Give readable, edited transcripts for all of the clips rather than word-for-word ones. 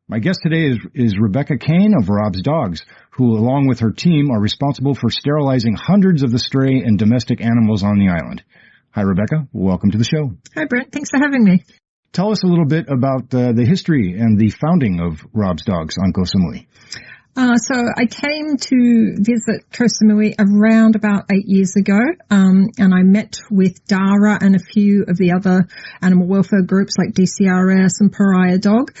My guest today is Rebecca Kane of Rob's Dogs, who, along with her team, are responsible for sterilizing hundreds of the stray and domestic animals on the island. Hi, Rebecca. Welcome to the show. Hi, Brent. Thanks for having me. Tell us a little bit about the history and the founding of Rob's Dogs on Koh Samui. So I came to visit Koh Samui around about 8 years ago, and I met with Dara and a few of the other animal welfare groups like DCRS and Pariah Dog.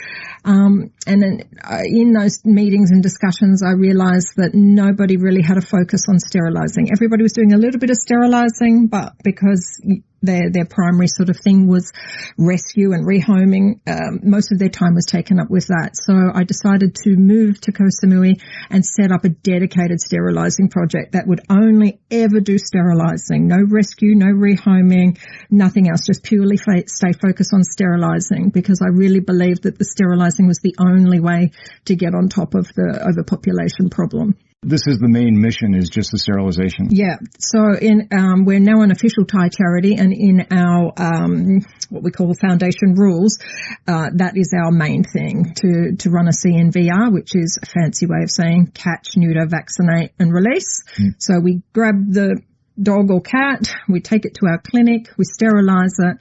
And then in those meetings and discussions, I realized that nobody really had a focus on sterilizing. Everybody was doing a little bit of sterilizing, but because their primary sort of thing was rescue and rehoming, most of their time was taken up with that. So I decided to move to Koh Samui and set up a dedicated sterilizing project that would only ever do sterilizing. No rescue, no rehoming, nothing else, just purely stay focused on sterilizing, because I really believed that the sterilizing was the only way to get on top of the overpopulation problem. This is the main mission, is just the sterilization. Yeah. So we're now an official Thai charity, and in our what we call foundation rules, that is our main thing, to run a CNVR, which is a fancy way of saying catch, neuter, vaccinate and release. So we grab the dog or cat, we take it to our clinic, we sterilize it,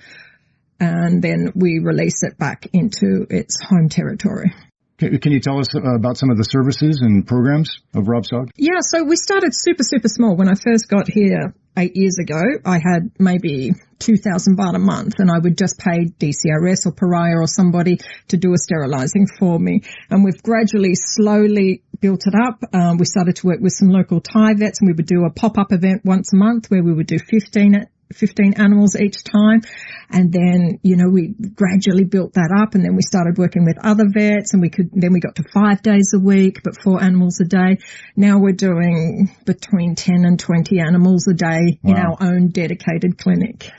and then we release it back into its home territory. Can you tell us about some of the services and programs of Rob's Dog? Yeah, so we started super small. When I first got here 8 years ago, I had maybe 2,000 baht a month, and I would just pay DCRS or Pariah or somebody to do a sterilizing for me. And we've gradually, slowly built it up. We started to work with some local Thai vets, and we would do a pop-up event once a month where we would do 15 animals each time. And then, we gradually built that up, and then we started working with other vets, and we got to 5 days a week, but 4 animals a day. Now we're doing between 10 and 20 animals a day in our own dedicated clinic.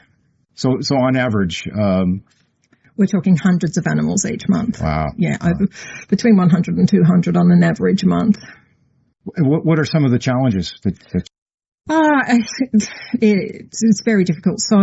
So on average, we're talking hundreds of animals each month. Wow. Yeah. Over between 100 and 200 on an average month. What are some of the challenges that it's very difficult. So,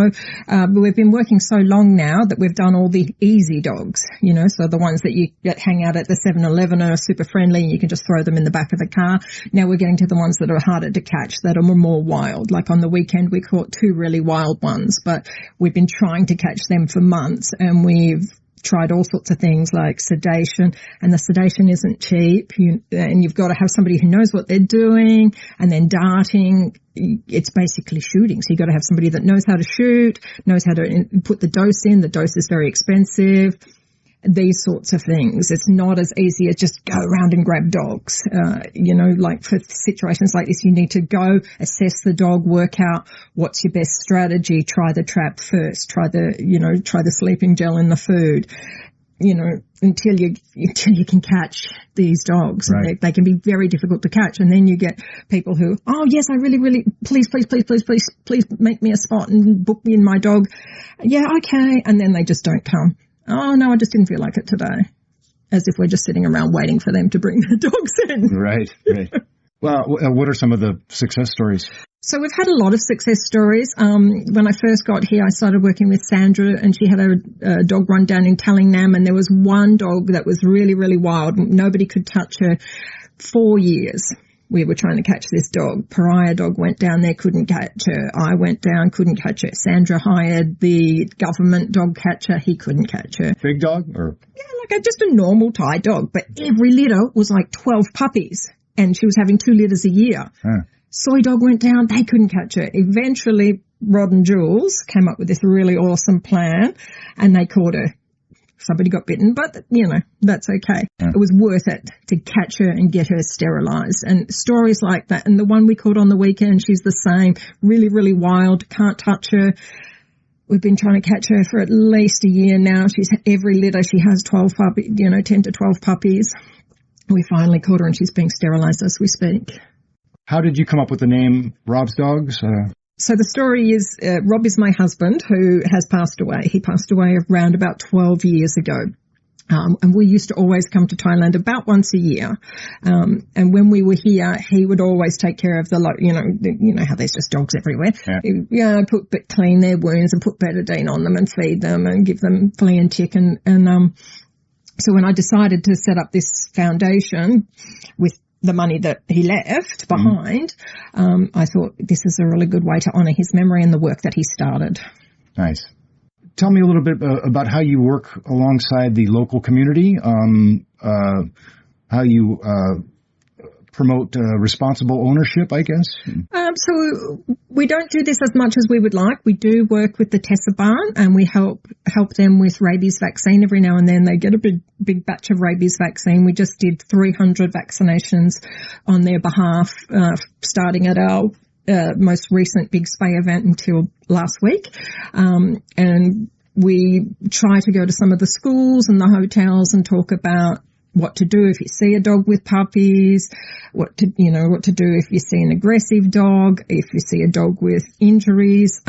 we've been working so long now that we've done all the easy dogs, so the ones that hang out at the 7-Eleven are super friendly and you can just throw them in the back of the car. Now we're getting to the ones that are harder to catch, that are more wild. Like on the weekend, we caught 2 really wild ones, but we've been trying to catch them for months, and we've tried all sorts of things like sedation, and the sedation isn't cheap. And you've got to have somebody who knows what they're doing, and then darting. It's basically shooting. So you've got to have somebody that knows how to shoot, knows how to put the dose in. The dose is very expensive. These sorts of things. It's not as easy as just go around and grab dogs. Like for situations like this, you need to go assess the dog, work out what's your best strategy, try the trap first, try the sleeping gel in the food, until you can catch these dogs. Right. They can be very difficult to catch. And then you get people who, oh yes, I really, please make me a spot and book me in my dog. Yeah, okay. And then they just don't come. Oh, no, I just didn't feel like it today. As if we're just sitting around waiting for them to bring the dogs in. Right. Well, what are some of the success stories? So we've had a lot of success stories. When I first got here, I started working with Sandra, and she had a dog run down in Tallingnam, and there was one dog that was really, really wild. Nobody could touch her. 4 years we were trying to catch this dog. Pariah Dog went down there, couldn't catch her. I went down, couldn't catch her. Sandra hired the government dog catcher. He couldn't catch her. Big dog? Or? Yeah, like just a normal Thai dog. But every litter was like 12 puppies, and she was having 2 litters a year. Huh. Soy Dog went down. They couldn't catch her. Eventually, Rod and Jules came up with this really awesome plan, and they caught her. Somebody got bitten, but, that's okay. Yeah. It was worth it to catch her and get her sterilized. And stories like that. And the one we caught on the weekend, she's the same. Really, really wild. Can't touch her. We've been trying to catch her for at least a year now. Every litter, she has 12 puppies, 10 to 12 puppies. We finally caught her, and she's being sterilized as we speak. How did you come up with the name Rob's Dogs? So the story is, Rob is my husband, who has passed away. He passed away around about 12 years ago. And we used to always come to Thailand about once a year. And when we were here, he would always take care of how there's just dogs everywhere. Yeah. Clean their wounds and put betadine on them and feed them and give them flea and tick. And So when I decided to set up this foundation with the money that he left behind, I thought this is a really good way to honour his memory and the work that he started. Nice. Tell me a little bit about how you work alongside the local community, how you promote responsible ownership, I guess? So we don't do this as much as we would like. We do work with the Tessa Barn, and we help them with rabies vaccine. Every now and then they get a big batch of rabies vaccine. We just did 300 vaccinations on their behalf, starting at our most recent big spay event until last week. And we try to go to some of the schools and the hotels and talk about what to do if you see a dog with puppies, what to do if you see an aggressive dog, if you see a dog with injuries.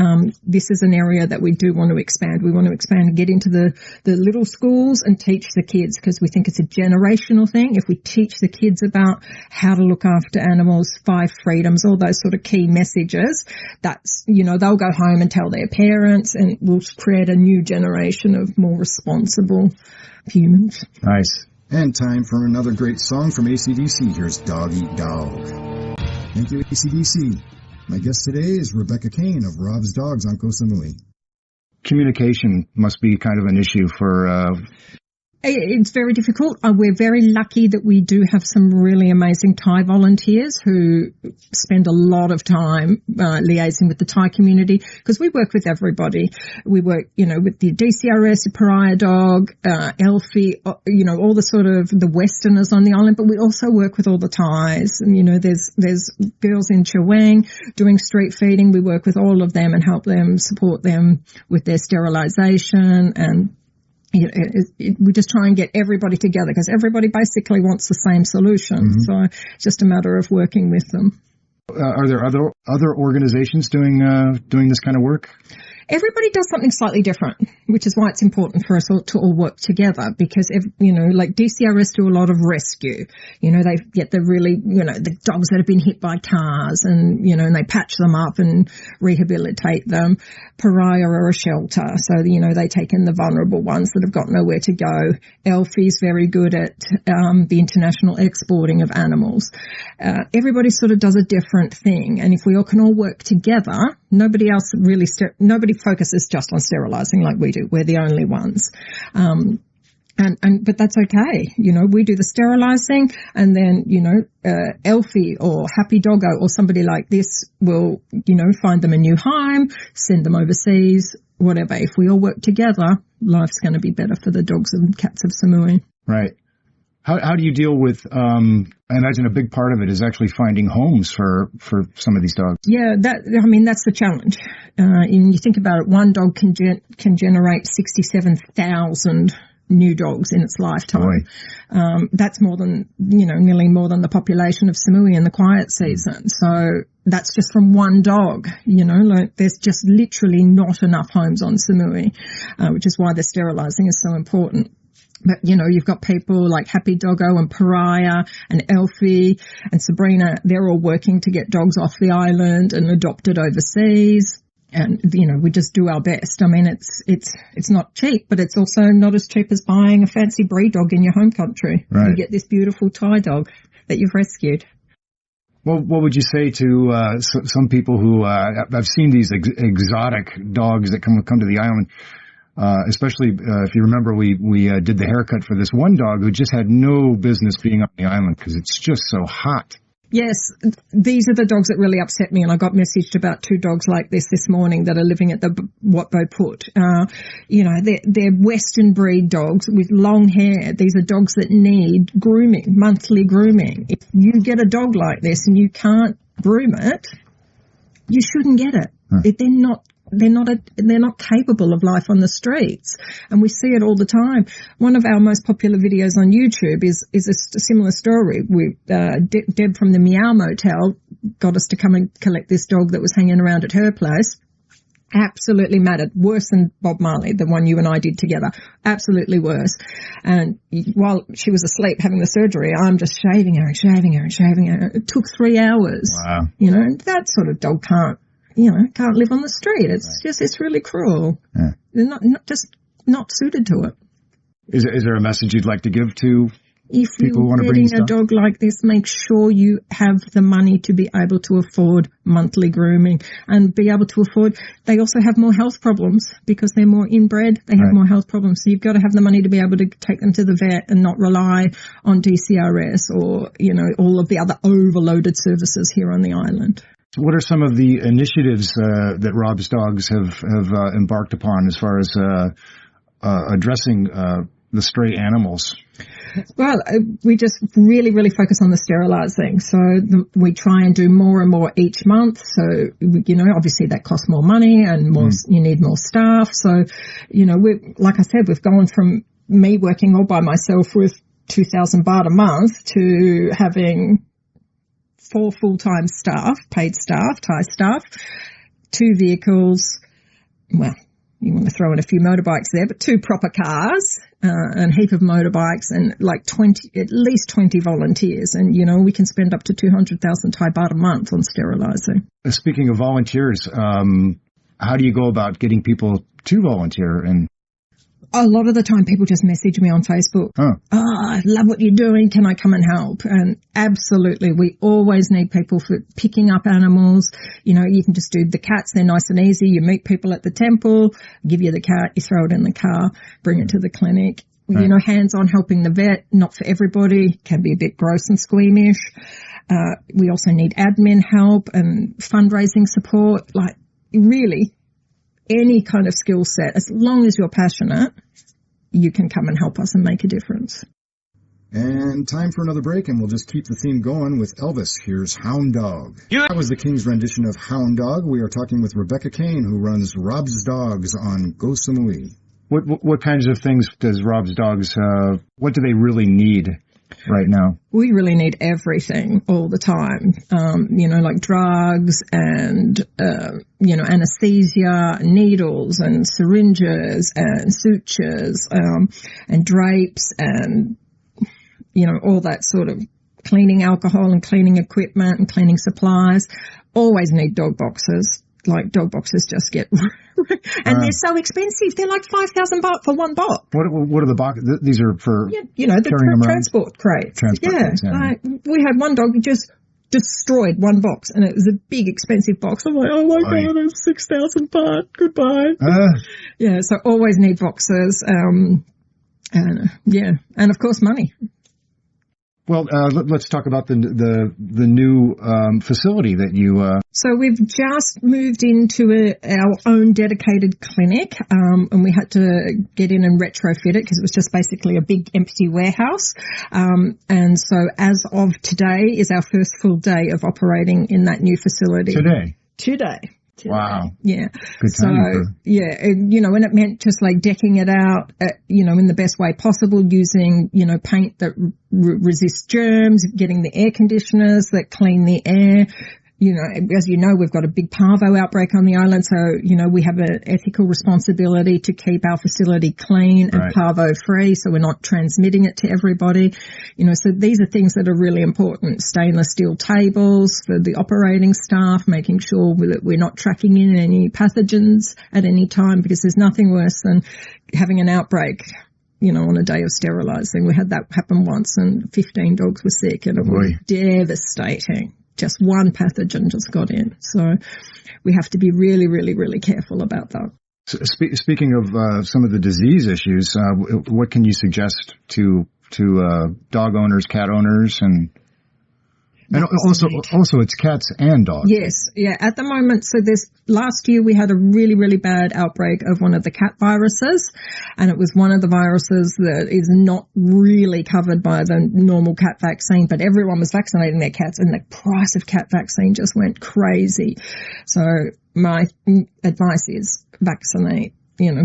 This is an area that we do want to expand. We want to expand and get into the little schools and teach the kids, because we think it's a generational thing. If we teach the kids about how to look after animals, 5 freedoms, all those sort of key messages, that's, they'll go home and tell their parents, and we'll create a new generation of more responsible humans. Nice. And time for another great song from AC/DC. Here's Dog Eat Dog. Thank you, AC/DC. My guest today is Rebecca Kane of Rob's Dogs on Koh Samui. Communication must be kind of an issue for... It's very difficult. We're very lucky that we do have some really amazing Thai volunteers who spend a lot of time liaising with the Thai community, because we work with everybody. We work, with the DCRS, the pariah dog, Elfie, all the sort of the Westerners on the island, but we also work with all the Thais. And, there's girls in Chaweng doing street feeding. We work with all of them and help them, support them with their sterilization, and we just try and get everybody together, because everybody basically wants the same solution. Mm-hmm. So it's just a matter of working with them. Are there other organizations doing this kind of work? Everybody does something slightly different, which is why it's important for us all to all work together, because, like DCRS do a lot of rescue. They get the really, the dogs that have been hit by cars, and, and they patch them up and rehabilitate them. Pariah are a shelter, so, they take in the vulnerable ones that have got nowhere to go. Elfie's very good at the international exporting of animals. Everybody sort of does a different thing, and if we all can all work together, nobody focuses just on sterilizing like we do. We're the only ones. But that's okay. We do the sterilizing, and then, Elfie or Happy Doggo or somebody like this will, find them a new home, send them overseas, whatever. If we all work together, life's going to be better for the dogs and cats of Samui. Right. How do you deal with, I imagine a big part of it is actually finding homes for some of these dogs. Yeah, that's the challenge. And you think about it, one dog can generate 67,000 new dogs in its lifetime. That's more than, nearly more than the population of Samui in the quiet season. So that's just from one dog, there's just literally not enough homes on Samui, which is why the sterilizing is so important. But, you've got people like Happy Doggo and Pariah and Elfie and Sabrina. They're all working to get dogs off the island and adopted overseas. And, we just do our best. I mean, it's not cheap, but it's also not as cheap as buying a fancy breed dog in your home country. Right. You get this beautiful Thai dog that you've rescued. Well, what would you say to some people who I've seen these exotic dogs that come to the island? Especially if you remember, we did the haircut for this one dog who just had no business being on the island because it's just so hot. Yes, these are the dogs that really upset me, and I got messaged about 2 dogs like this morning that are living at the Watbo Put. They're Western breed dogs with long hair. These are dogs that need grooming, monthly grooming. If you get a dog like this and you can't groom it, you shouldn't get it. They're not capable of life on the streets, and we see it all the time. One of our most popular videos on YouTube is a similar story. Deb from the Meow Motel got us to come and collect this dog that was hanging around at her place. Absolutely mattered. Worse than Bob Marley, the one you and I did together. Absolutely worse. And while she was asleep having the surgery, I'm just shaving her. It took 3 hours. Wow. That sort of dog can't live on the street. It's really cruel. Yeah. They're not suited to it. Is there a message you'd like to give to if people who want to you're bring getting a dog like this, make sure you have the money to be able to afford monthly grooming and be able to afford. They also have more health problems because they're more inbred. They have more health problems. So you've got to have the money to be able to take them to the vet and not rely on DCRS or, all of the other overloaded services here on the island. What are some of the initiatives that Rob's Dogs have embarked upon as far as addressing the stray animals? Well, we just really, really focus on the sterilizing. So we try and do more and more each month. So, obviously that costs more money and more, you need more staff. So, like I said, we've gone from me working all by myself with 2,000 baht a month to having 4 full-time staff, paid staff, Thai staff, 2 vehicles, well, you want to throw in a few motorbikes there, but 2 proper cars, and a heap of motorbikes and at least 20 volunteers. And, we can spend up to 200,000 Thai baht a month on sterilizing. Speaking of volunteers, how do you go about getting people to volunteer? And a lot of the time people just message me on Facebook. I love what you're doing. Can I come and help? And absolutely, we always need people for picking up animals. You can just do the cats. They're nice and easy. You meet people at the temple, give you the cat, you throw it in the car, bring it to the clinic. Right. Hands-on helping the vet, not for everybody, can be a bit gross and squeamish. We also need admin help and fundraising support, really any kind of skill set. As long as you're passionate, you can come and help us and make a difference. And time for another break, and we'll just keep the theme going with Elvis. Here's Hound Dog. That was the King's rendition of Hound Dog. We are talking with Rebecca Kane, who runs Rob's Dogs on Koh Samui. What kinds of things does Rob's Dogs, what do they really need right now? We really need everything all the time, like drugs and, anesthesia, needles and syringes and sutures, and drapes and, all that sort of cleaning alcohol and cleaning equipment and cleaning supplies. Always need dog boxes. Dog boxes just get, and they're so expensive. They're like 5,000 baht for one box. What are the boxes? These are for the transport crates. We had one dog who just destroyed one box, and it was a big, expensive box. I'm like, oh my God, it's 6,000 baht. Goodbye. So always need boxes. And of course money. Well, let's talk about the new facility that you. So we've just moved into our own dedicated clinic, and we had to get in and retrofit it because it was just basically a big empty warehouse. And so as of today is our first full day of operating in that new facility. Today. Wow. Yeah. Good timing. And it meant just decking it out, in the best way possible, using, paint that resists germs, getting the air conditioners that clean the air. As we've got a big parvo outbreak on the island, so, we have an ethical responsibility to keep our facility clean and parvo free, so we're not transmitting it to everybody. So these are things that are really important. Stainless steel tables for the operating staff, making sure that we're not tracking in any pathogens at any time, because there's nothing worse than having an outbreak on a day of sterilizing. We had that happen once and 15 dogs were sick, and it was devastating. Just one pathogen just got in. So we have to be really, really, really careful about that. So speaking of some of the disease issues, what can you suggest to dog owners, cat owners, and also it's cats and dogs? Yes, yeah. At the moment, so last year we had a really, really bad outbreak of one of the cat viruses, and it was one of the viruses that is not really covered by the normal cat vaccine, but everyone was vaccinating their cats, and the price of cat vaccine just went crazy. So my advice is vaccinate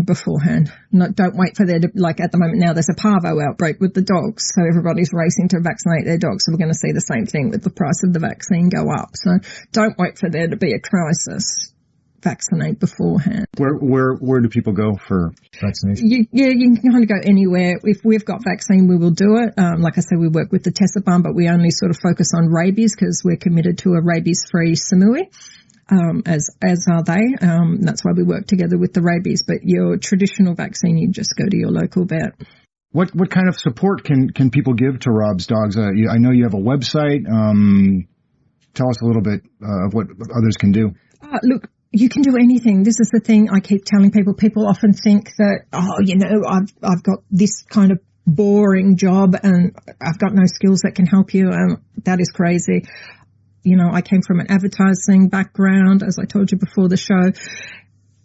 beforehand. Don't wait for there to, at the moment now, there's a parvo outbreak with the dogs, so everybody's racing to vaccinate their dogs. So we're going to see the same thing with the price of the vaccine go up. So don't wait for there to be a crisis. Vaccinate beforehand. Where do people go for vaccination? You can kind of go anywhere. If we've got vaccine, we will do it. Like I said, we work with the Tessabun, but we only sort of focus on rabies because we're committed to a rabies-free Samui. As are they. That's why we work together with the rabies. But your traditional vaccine, you just go to your local vet. What kind of support can people give to Rob's Dogs? I know you have a website. Tell us a little bit of what others can do. Look, you can do anything. This is the thing I keep telling people. People often think that, I've got this kind of boring job and I've got no skills that can help you. That is crazy. I came from an advertising background, as I told you before the show.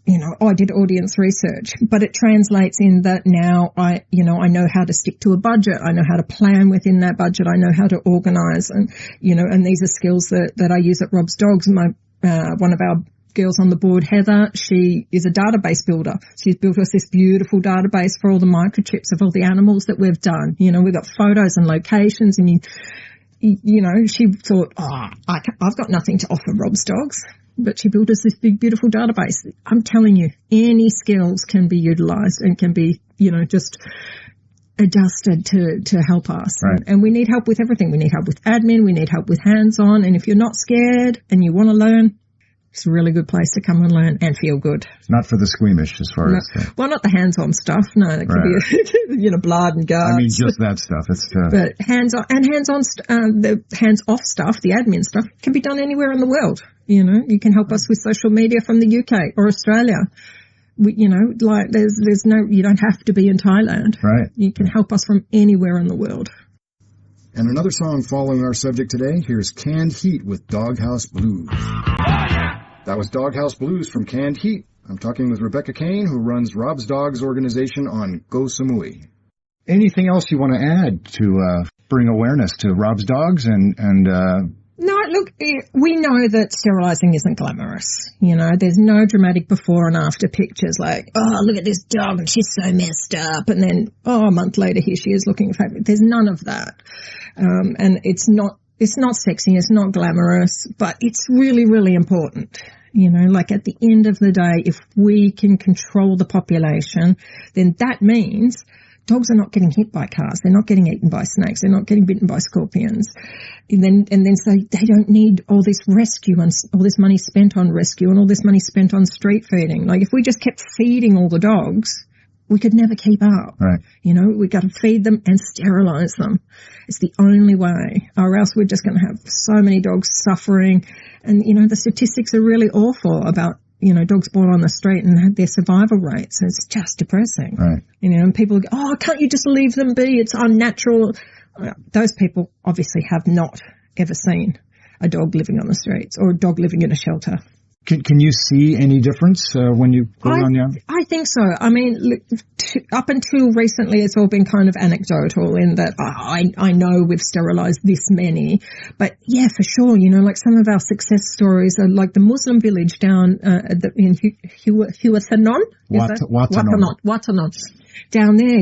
I did audience research, but it translates in that now I know how to stick to a budget. I know how to plan within that budget. I know how to organize and these are skills that I use at Rob's Dogs. One of our girls on the board, Heather, she is a database builder. She's built us this beautiful database for all the microchips of all the animals that we've done. We've got photos and locations and she thought, I've got nothing to offer Rob's Dogs. But she built us this big, beautiful database. I'm telling you, any skills can be utilized and can be, just adjusted to help us. Right. And we need help with everything. We need help with admin. We need help with hands-on. And if you're not scared and you want to learn, it's a really good place to come and learn and feel good. Not for the squeamish as far as... Well, not the hands-on stuff. No, it could be, blood and guts. I mean, just that stuff. It's But the hands-off stuff, the admin stuff, can be done anywhere in the world. You can help us with social media from the UK or Australia. There's no, you don't have to be in Thailand. Right. You can help us from anywhere in the world. And another song following our subject today, here's Canned Heat with Doghouse Blues. That was Doghouse Blues from Canned Heat. I'm talking with Rebecca Kane, who runs Rob's Dogs organization on Koh Samui. Anything else you want to add to bring awareness to Rob's Dogs and No, look, we know that sterilizing isn't glamorous. There's no dramatic before and after pictures like, oh, look at this dog and she's so messed up. And then, a month later, here she is looking fabulous. There's none of that. And it's not sexy, it's not glamorous, but it's really, really important. At the end of the day, if we can control the population, then that means dogs are not getting hit by cars. They're not getting eaten by snakes. They're not getting bitten by scorpions. And then so they don't need all this rescue and all this money spent on rescue and all this money spent on street feeding. Like if we just kept feeding all the dogs, we could never keep up. Right. We got to feed them and sterilize them. It's the only way, or else we're just going to have so many dogs suffering. And, the statistics are really awful about, dogs born on the street and their survival rates. It's just depressing. Right. And people go, oh, can't you just leave them be? It's unnatural. Those people obviously have not ever seen a dog living on the streets or a dog living in a shelter. Can you see any difference when you go on the... I think so. I mean, up until recently, it's all been kind of anecdotal in that I know we've sterilized this many. But yeah, for sure, like some of our success stories are like the Muslim village down in Huathanon. Watanon. Down there,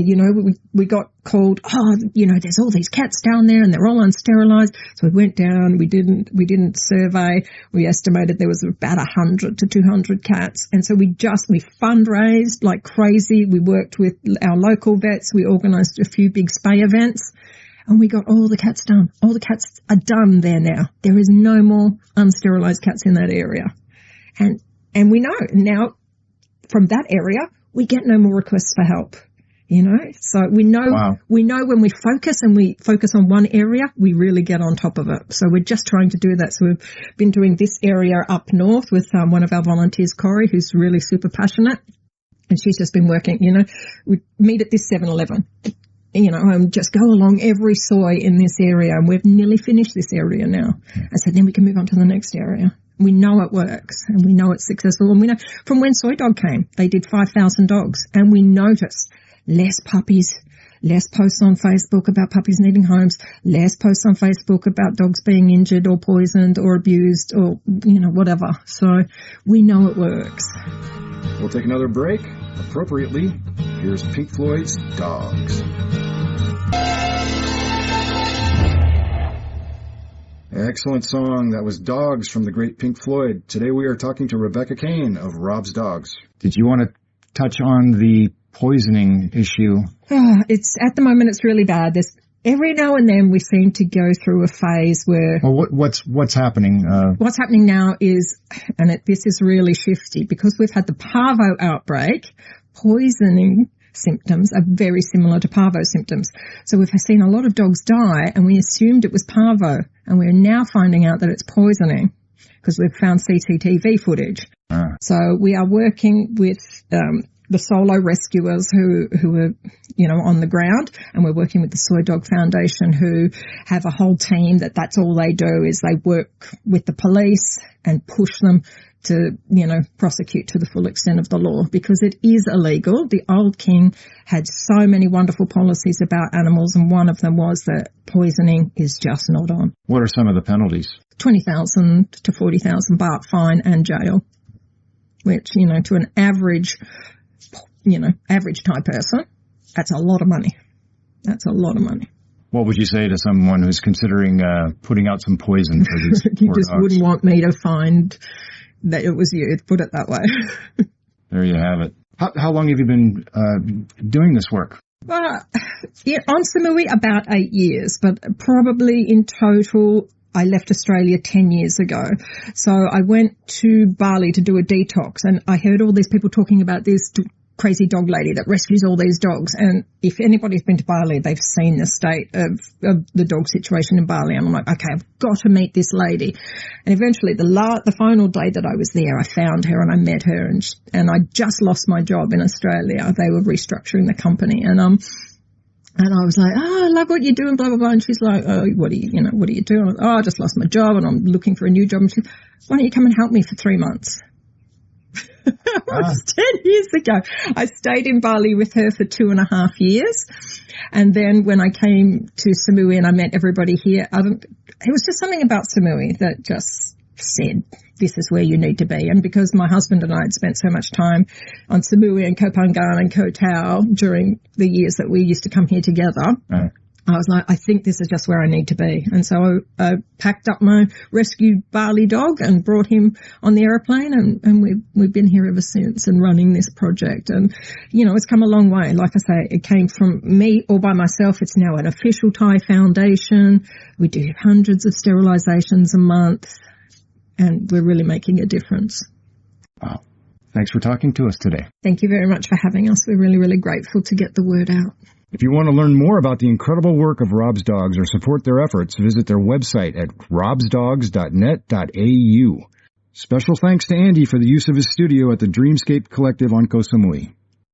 we got called, there's all these cats down there and they're all unsterilized. So we went down, we didn't survey. We estimated there was about 100 to 200 cats. And so we fundraised like crazy. We worked with our local vets. We organized a few big spay events and we got all the cats done. All the cats are done there now. There is no more unsterilized cats in that area. And we know now from that area, we get no more requests for help, So we know, Wow. We know when we focus on one area, we really get on top of it. So we're just trying to do that. So we've been doing this area up north with one of our volunteers, Corey, who's really super passionate. And she's just been working, we meet at this 7-Eleven, and just go along every soy in this area. And we've nearly finished this area now. I said, then we can move on to the next area. We know it works and we know it's successful. And we know from when Soy Dog came, they did 5,000 dogs and we noticed less puppies, less posts on Facebook about puppies needing homes, less posts on Facebook about dogs being injured or poisoned or abused or, whatever. So we know it works. We'll take another break. Appropriately, here's Pink Floyd's Dogs. Excellent song. That was Dogs from the great Pink Floyd. Today we are talking to Rebecca Kane of Rob's Dogs. Did you want to touch on the poisoning issue? It's at the moment it's really bad. There's every now and then we seem to go through a phase where... Well, what's happening? What's happening now is, and this is really shifty, because we've had the parvo outbreak, poisoning symptoms are very similar to parvo symptoms. So we've seen a lot of dogs die, and we assumed it was parvo, and we're now finding out that it's poisoning because we've found CCTV footage. So we are working with the solo rescuers who are, on the ground, and we're working with the Soy Dog Foundation, who have a whole team that's all they do is they work with the police and push them to, prosecute to the full extent of the law, because it is illegal. The old king had so many wonderful policies about animals, and one of them was that poisoning is just not on. What are some of the penalties? 20,000 to 40,000 baht fine and jail, which, to an average Thai person, that's a lot of money. That's a lot of money. What would you say to someone who's considering putting out some poison for these You just dogs? Wouldn't want me to find that it was you, put it that way. There you have it. How long have you been doing this work? On Samui, about 8 years, but probably in total, I left Australia 10 years ago. So I went to Bali to do a detox, and I heard all these people talking about this crazy dog lady that rescues all these dogs. And if anybody's been to Bali, they've seen the state of the dog situation in Bali. And I'm like, okay, I've got to meet this lady. And eventually the final day that I was there, I found her and I met her, and I just lost my job in Australia. They were restructuring the company, and I was like, I love what you're doing, blah, blah, blah. And she's like, oh, what are you doing? Oh, I just lost my job and I'm looking for a new job. And she's, why don't you come and help me for 3 months? That was 10 years ago. I stayed in Bali with her for 2.5 years. And then when I came to Samui and I met everybody here, it was just something about Samui that just said, this is where you need to be. And because my husband and I had spent so much time on Samui and Koh Phangan and Koh Tao during the years that we used to come here together, I was like, I think this is just where I need to be. And so I packed up my rescued Bali dog and brought him on the airplane, and we've been here ever since and running this project. And, it's come a long way. Like I say, it came from me all by myself. It's now an official Thai foundation. We do hundreds of sterilizations a month, and we're really making a difference. Wow. Thanks for talking to us today. Thank you very much for having us. We're really, really grateful to get the word out. If you want to learn more about the incredible work of Rob's Dogs or support their efforts, visit their website at robsdogs.net.au. Special thanks to Andy for the use of his studio at the Dreamscape Collective on Koh Samui.